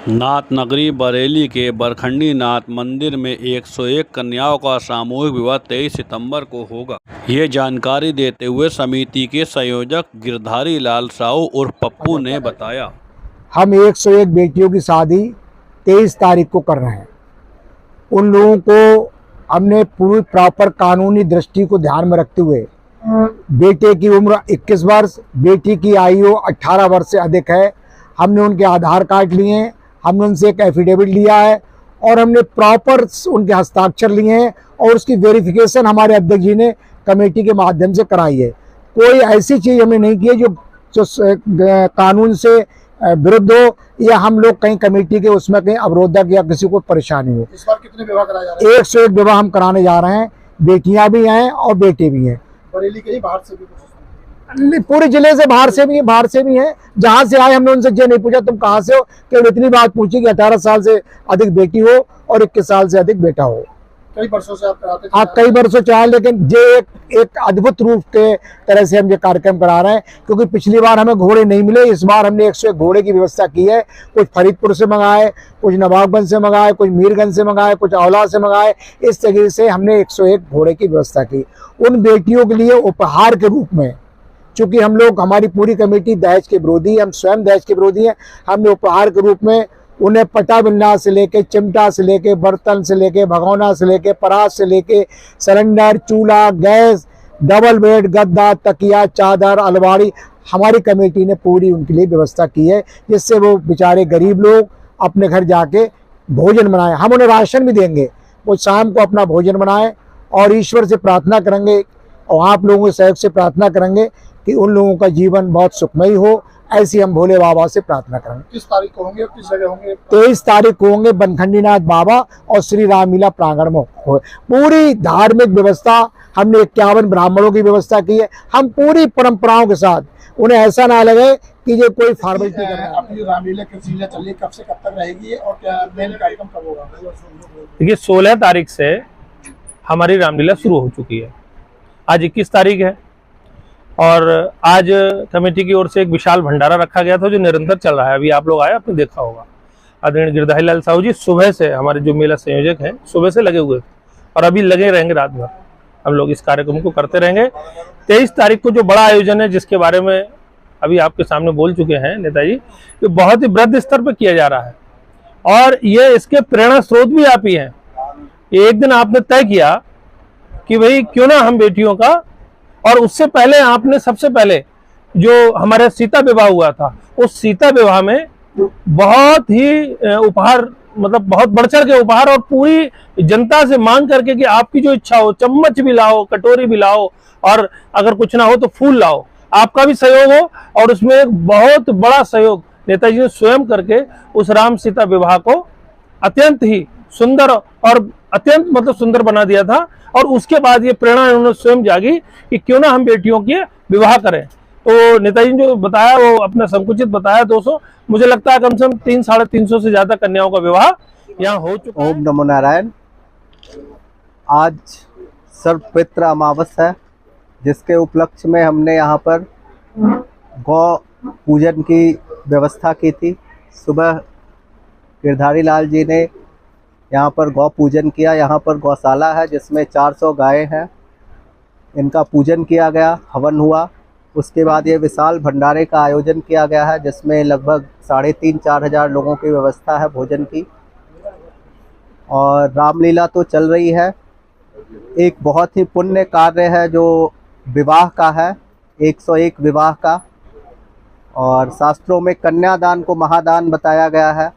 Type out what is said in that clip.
नाथ नगरी बरेली के बरखंडी नाथ मंदिर में 101 कन्याओं का सामूहिक विवाह 23 सितंबर को होगा। ये जानकारी देते हुए समिति के संयोजक गिरधारी लाल साहू उर्फ पप्पू ने बताया। हम 101 बेटियों की शादी 23 तारीख को कर रहे हैं। उन लोगों को हमने पूरी प्रॉपर कानूनी दृष्टि को ध्यान में रखते हुए बेटे की उम्र 21 वर्ष, बेटी की आयु 18 वर्ष से अधिक है। हमने उनके आधार कार्ड लिए हैं, हमने उनसे एक एफिडेविट लिया है और हमने प्रॉपर उनके हस्ताक्षर लिए हैं और उसकी वेरिफिकेशन हमारे अध्यक्ष जी ने कमेटी के माध्यम से कराई है। कोई ऐसी चीज़ हमने नहीं की है जो कानून से विरुद्ध हो या हम लोग कहीं कमेटी के उसमें कहीं अवरोधक या किसी को परेशानी हो। इस बार कितने विवाह कराए जा रहे हैं? 101 विवाह हम कराने जा रहे हैं। बेटियां भी हैं और बेटे भी हैं। बरेली के ही बाहर से भी पूरे जिले से बाहर से भी हैं। जहां से आए हमने उनसे ये नहीं पूछा तुम कहां से हो, केवल इतनी बात पूछी कि 18 साल से अधिक बेटी हो और 21 साल से अधिक बेटा हो। कई वर्षों से आप कराते हैं? हाँ, कई वर्षों चाहे, लेकिन ये एक अद्भुत रूप के तरह से हम ये कार्यक्रम करा रहे हैं क्योंकि पिछली बार हमें घोड़े नहीं मिले। इस बार हमने 101 घोड़े की व्यवस्था की है। कुछ फरीदपुर से मंगाए, कुछ नवाबगंज से मंगाए, कुछ मीरगंज से मंगाए, कुछ औला से मंगाए। इस तरीके से हमने 101 घोड़े की व्यवस्था की उन बेटियों के लिए उपहार के रूप में। चूंकि हम लोग, हमारी पूरी कमेटी दहेज के विरोधी, हम स्वयं दहेज के विरोधी हैं। हमने उपहार के रूप में उन्हें पटा बिन्ना से लेके, चिमटा से लेके, बर्तन से लेके, भगोना से लेके, परात से लेके, सिलेंडर, चूल्हा, गैस, डबल बेड, गद्दा, तकिया, चादर, अलमारी, हमारी कमेटी ने पूरी उनके लिए व्यवस्था की है जिससे वो बेचारे गरीब लोग अपने घर जाके भोजन बनाएं। हम उन्हें राशन भी देंगे, वो शाम को अपना भोजन बनाएं और ईश्वर से प्रार्थना करेंगे और आप लोगों के सहयोग से प्रार्थना करेंगे कि उन लोगों का जीवन बहुत सुखमयी हो। ऐसी हम भोले बाबा से प्रार्थना करेंगे। किस तारीख को होंगे और किस जगह होंगे? 23 तारीख को होंगे बरखंडी नाथ बाबा और श्री रामलीला प्रांगण में हो। पूरी धार्मिक व्यवस्था हमने 51 ब्राह्मणों की व्यवस्था की है। हम पूरी परंपराओं के साथ, उन्हें ऐसा ना लगे कि ये कोई फॉर्मेलिटी कर रहा है। अपनी रामलीला की लीला चल रही है, कब से कब तक रहेगी और क्या मेन कार्यक्रम कब होगा? देखिए, 16 तारीख से हमारी रामलीला शुरू हो चुकी है। आज 21 तारीख है और आज कमेटी की ओर से एक विशाल भंडारा रखा गया था जो निरंतर चल रहा है। अभी आप लोग आए, आपने देखा होगा। आदरणीय गिरधारी लाल साहू जी सुबह से, हमारे जो मेला संयोजक हैं, सुबह से लगे हुए थे और अभी लगे रहेंगे रात भर। हम लोग इस कार्यक्रम को करते रहेंगे। 23 तारीख को जो बड़ा आयोजन है, जिसके बारे में अभी आपके सामने बोल चुके हैं नेताजी, ये बहुत ही वृहद स्तर पर किया जा रहा है और ये इसके प्रेरणा स्रोत भी आप ही हैं। एक दिन आपने तय किया कि भाई क्यों ना हम बेटियों का, और उससे पहले आपने सबसे पहले जो हमारे सीता विवाह हुआ था, उस सीता विवाह में बहुत ही उपहार, मतलब बहुत बढ़ चढ़ के उपहार और पूरी जनता से मांग करके कि आपकी जो इच्छा हो, चम्मच भी लाओ, कटोरी भी लाओ और अगर कुछ ना हो तो फूल लाओ, आपका भी सहयोग हो। और उसमें एक बहुत बड़ा सहयोग नेताजी ने स्वयं करके उस राम सीता विवाह को अत्यंत ही सुंदर और अत्यंत मतलब सुंदर बना दिया था। और उसके बाद ये प्रेरणा उन्होंने स्वयं जागी कि क्यों ना हम बेटियों के विवाह करें। तो नेताजी ने जो बताया वो अपना संकुचित बताया 200, मुझे लगता है कम से कम 300-350 से ज्यादा कन्याओं का विवाह यहाँ हो चुका है। ओम नमो नारायण। आज सर्वपित्र अमावस्या है, जिसके उपलक्ष्य में हमने यहाँ पर गौ पूजन की व्यवस्था की थी। सुबह गिरधारी लाल जी ने यहाँ पर गौ पूजन किया। यहाँ पर गौशाला है जिसमें 400 गायें हैं, इनका पूजन किया गया, हवन हुआ। उसके बाद ये विशाल भंडारे का आयोजन किया गया है जिसमें लगभग 3,500-4 हज़ार लोगों की व्यवस्था है भोजन की। और रामलीला तो चल रही है। एक बहुत ही पुण्य कार्य है जो विवाह का है, 101 विवाह का। और शास्त्रों में कन्यादान को महादान बताया गया है।